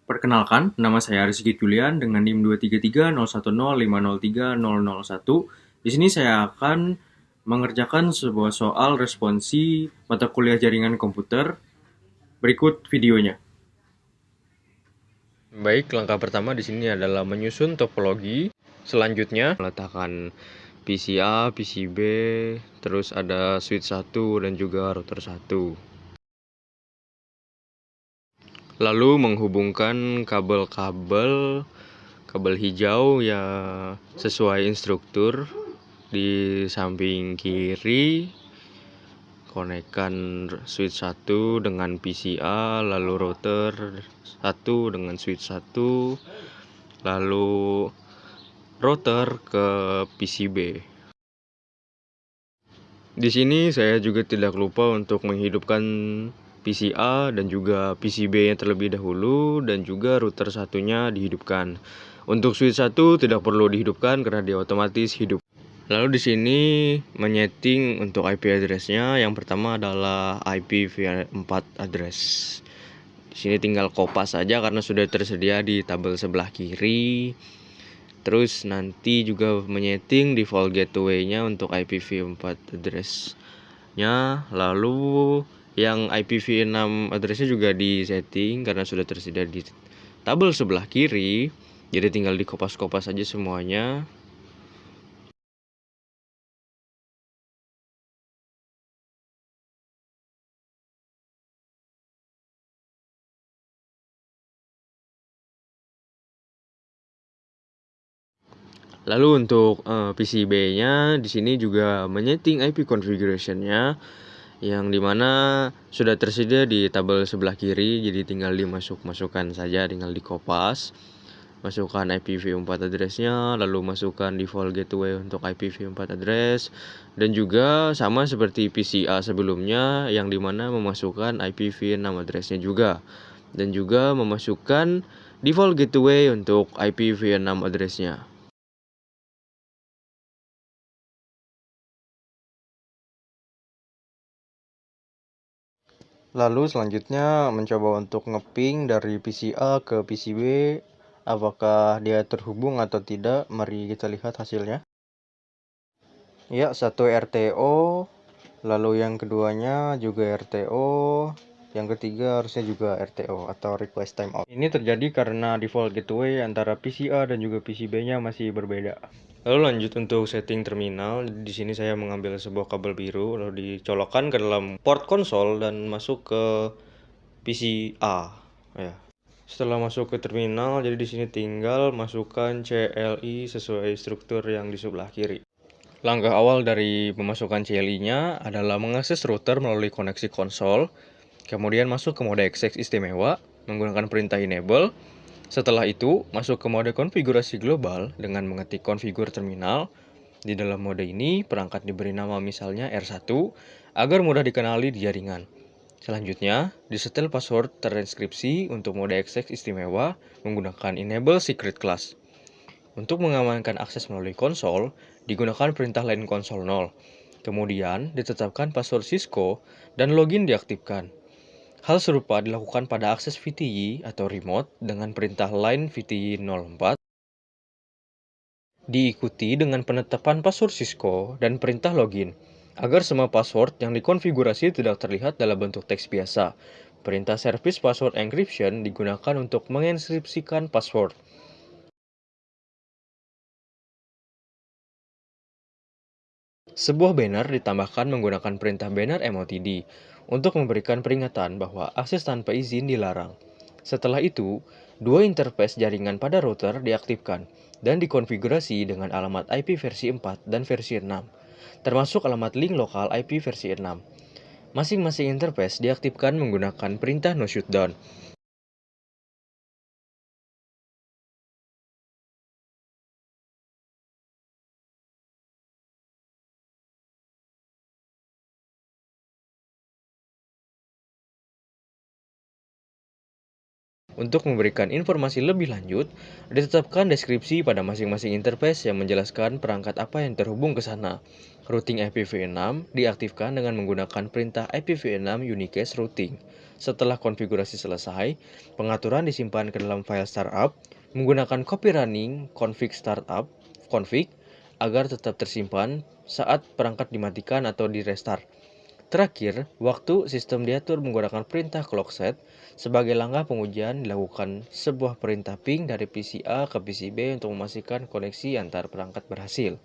Perkenalkan, nama saya Rizky Julian dengan NIM 2330105030001. Di sini saya akan mengerjakan sebuah soal responsi mata kuliah jaringan komputer. Berikut videonya. Baik, langkah pertama di sini adalah menyusun topologi. Selanjutnya, meletakkan PCA, PCB, terus ada switch 1 dan juga router 1. Lalu menghubungkan kabel hijau ya sesuai instruktur di samping kiri, konekkan switch 1 dengan PCA, lalu router 1 dengan switch 1, lalu router ke PCB. Di sini saya juga tidak lupa untuk menghidupkan PCA dan juga PCB-nya terlebih dahulu dan juga router satunya dihidupkan. Untuk switch 1 tidak perlu dihidupkan karena dia otomatis hidup. Lalu di sini menyeting untuk IP address-nya. Yang pertama adalah IPv4 address. Di sini tinggal kopas saja karena sudah tersedia di tabel sebelah kiri. Terus nanti juga menyeting default gateway-nya untuk IPv4 address-nya. Lalu yang IPv6 address-nya juga disetting karena sudah tersedia di tabel sebelah kiri. Jadi tinggal dikopas-kopas saja semuanya. Lalu untuk PCB-nya di sini juga menyeting IP configuration-nya yang dimana sudah tersedia di tabel sebelah kiri, jadi tinggal dimasukkan saja, tinggal dikopas. Masukkan IPv4 address-nya, lalu masukkan default gateway untuk IPv4 address, dan juga sama seperti PCA sebelumnya yang dimana memasukkan IPv6 address-nya juga, dan juga memasukkan default gateway untuk IPv6 address-nya. Lalu selanjutnya mencoba untuk ngeping dari PCA ke PCB, apakah dia terhubung atau tidak. Mari kita lihat hasilnya. Ya, satu RTO, lalu yang keduanya juga RTO, yang ketiga harusnya juga RTO atau request timeout. Ini terjadi karena default gateway antara PCA dan juga PCB-nya masih berbeda. Lalu lanjut untuk setting terminal. Di sini saya mengambil sebuah kabel biru lalu dicolokkan ke dalam port konsol dan masuk ke PCA. Ya. Setelah masuk ke terminal, jadi di sini tinggal masukkan CLI sesuai struktur yang di sebelah kiri. Langkah awal dari memasukkan CLI-nya adalah mengakses router melalui koneksi konsol, kemudian masuk ke mode access istimewa menggunakan perintah enable. Setelah itu, masuk ke mode konfigurasi global dengan mengetik konfigur terminal. Di dalam mode ini, perangkat diberi nama misalnya R1 agar mudah dikenali di jaringan. Selanjutnya, disetel password terinkripsi untuk mode access istimewa menggunakan enable secret class. Untuk mengamankan akses melalui konsol, digunakan perintah line konsol 0. Kemudian, ditetapkan password Cisco dan login diaktifkan. Hal serupa dilakukan pada akses VTY atau remote dengan perintah line VTY 04. Diikuti dengan penetapan password Cisco dan perintah login, agar semua password yang dikonfigurasi tidak terlihat dalam bentuk teks biasa. Perintah service password encryption digunakan untuk mengenkripsikan password. Sebuah banner ditambahkan menggunakan perintah banner MOTD untuk memberikan peringatan bahwa akses tanpa izin dilarang. Setelah itu, dua interface jaringan pada router diaktifkan dan dikonfigurasi dengan alamat IP versi 4 dan versi 6, termasuk alamat link lokal IP versi 6. Masing-masing interface diaktifkan menggunakan perintah no shutdown. Untuk memberikan informasi lebih lanjut, ditetapkan deskripsi pada masing-masing interface yang menjelaskan perangkat apa yang terhubung ke sana. Routing IPv6 diaktifkan dengan menggunakan perintah IPv6 Unicast Routing. Setelah konfigurasi selesai, pengaturan disimpan ke dalam file startup menggunakan copy running config startup config agar tetap tersimpan saat perangkat dimatikan atau di restart. Terakhir, waktu sistem diatur menggunakan perintah clock set. Sebagai langkah pengujian, dilakukan sebuah perintah ping dari PC A ke PC B untuk memastikan koneksi antar perangkat berhasil.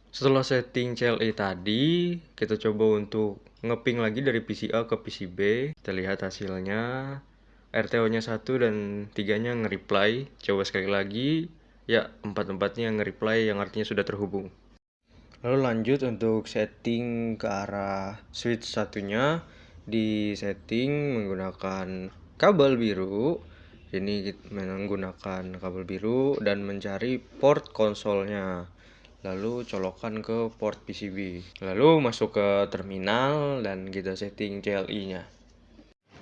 Setelah setting CLI tadi, kita coba untuk ngeping lagi dari PC A ke PC B. Kita lihat hasilnya. RTO-nya 1 dan 3-nya nge-reply. Coba sekali lagi. Ya, 4-4-nya nge-reply yang artinya sudah terhubung. Lalu lanjut untuk setting ke arah switch satunya. Di setting menggunakan kabel biru. Ini kita menggunakan kabel biru dan mencari port konsolnya. Lalu colokan ke port PCB. Lalu masuk ke terminal dan kita setting CLI-nya.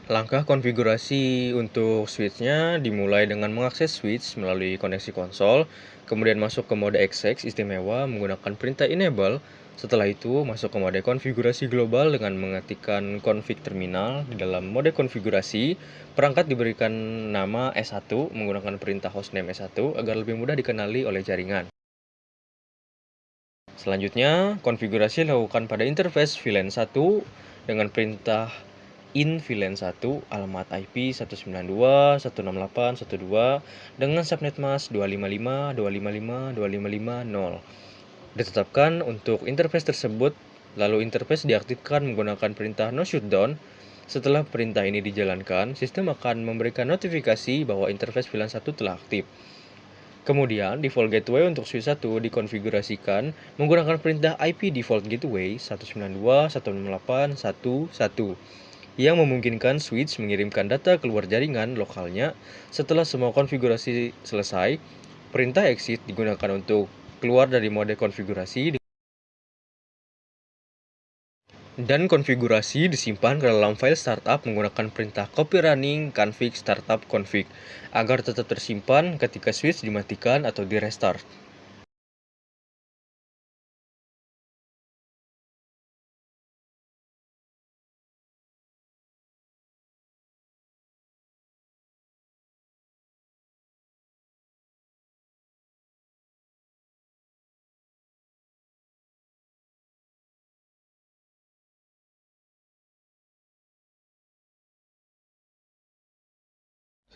Langkah konfigurasi untuk switch-nya dimulai dengan mengakses switch melalui koneksi konsol, kemudian masuk ke mode XX istimewa menggunakan perintah enable. Setelah itu masuk ke mode konfigurasi global dengan mengetikkan config terminal. Di dalam mode konfigurasi, perangkat diberikan nama S1 menggunakan perintah hostname S1 agar lebih mudah dikenali oleh jaringan. Selanjutnya, konfigurasi dilakukan pada interface VLAN 1 dengan perintah in VLAN 1 alamat IP 192.168.1.2 dengan subnet mask 255.255.255.0. Ditetapkan untuk interface tersebut, lalu interface diaktifkan menggunakan perintah no shutdown. Setelah perintah ini dijalankan, sistem akan memberikan notifikasi bahwa interface VLAN 1 telah aktif. Kemudian, default gateway untuk switch 1 dikonfigurasikan menggunakan perintah IP default gateway 192.168.1.1 yang memungkinkan switch mengirimkan data keluar jaringan lokalnya. Setelah semua konfigurasi selesai, perintah exit digunakan untuk keluar dari mode konfigurasi dan konfigurasi disimpan ke dalam file startup menggunakan perintah copy running config startup config agar tetap tersimpan ketika switch dimatikan atau di restart.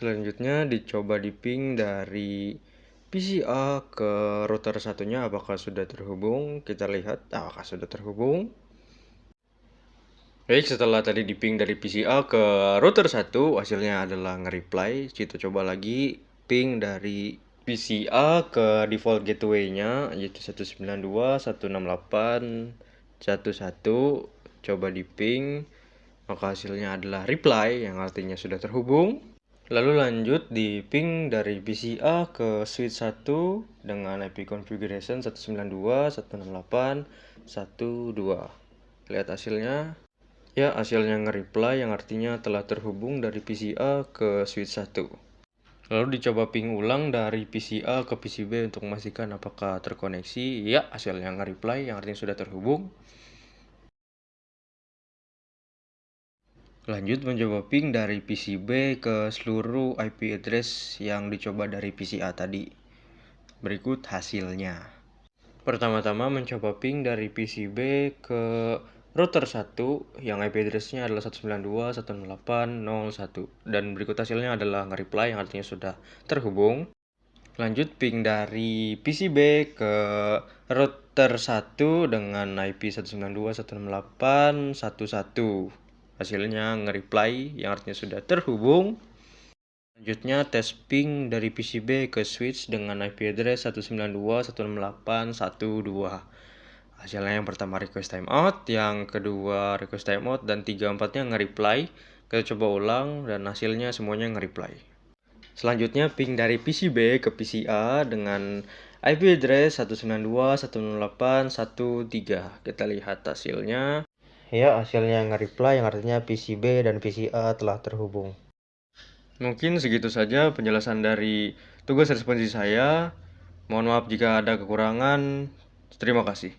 Selanjutnya dicoba di ping dari PC A ke router satunya apakah sudah terhubung. Kita lihat apakah sudah terhubung. Baik, setelah tadi di ping dari PC A ke router 1, hasilnya adalah nge-reply. Kita coba lagi ping dari PC A ke default gateway-nya yaitu 192.168.1.1. Coba di ping, maka hasilnya adalah reply yang artinya sudah terhubung. Lalu lanjut di ping dari PC A ke switch 1 dengan IP configuration 192.168.1.2. Lihat hasilnya. Ya, hasilnya nge-reply yang artinya telah terhubung dari PC A ke switch 1. Lalu dicoba ping ulang dari PC A ke PC B untuk memastikan apakah terkoneksi. Ya, hasilnya nge-reply yang artinya sudah terhubung. Lanjut mencoba ping dari PC B ke seluruh IP address yang dicoba dari PC A tadi. Berikut hasilnya. Pertama-tama mencoba ping dari PC B ke router 1 yang IP address-nya adalah 192.168.0.1 dan berikut hasilnya adalah nge-reply yang artinya sudah terhubung. Lanjut ping dari PC B ke router 1 dengan IP 192.168.1.1. Hasilnya nge-reply yang artinya sudah terhubung. Selanjutnya tes ping dari PC B ke switch dengan IP address 192.168.1.2. Hasilnya yang pertama request timeout, yang kedua request timeout, dan 3-4-nya nge-reply. Kita coba ulang dan hasilnya semuanya nge-reply. Selanjutnya ping dari PC B ke PC A dengan IP address 192.168.1.3. Kita lihat hasilnya. Ya, hasilnya nge-reply yang artinya PC B dan PC A telah terhubung. Mungkin segitu saja penjelasan dari tugas responsi saya. Mohon maaf jika ada kekurangan. Terima kasih.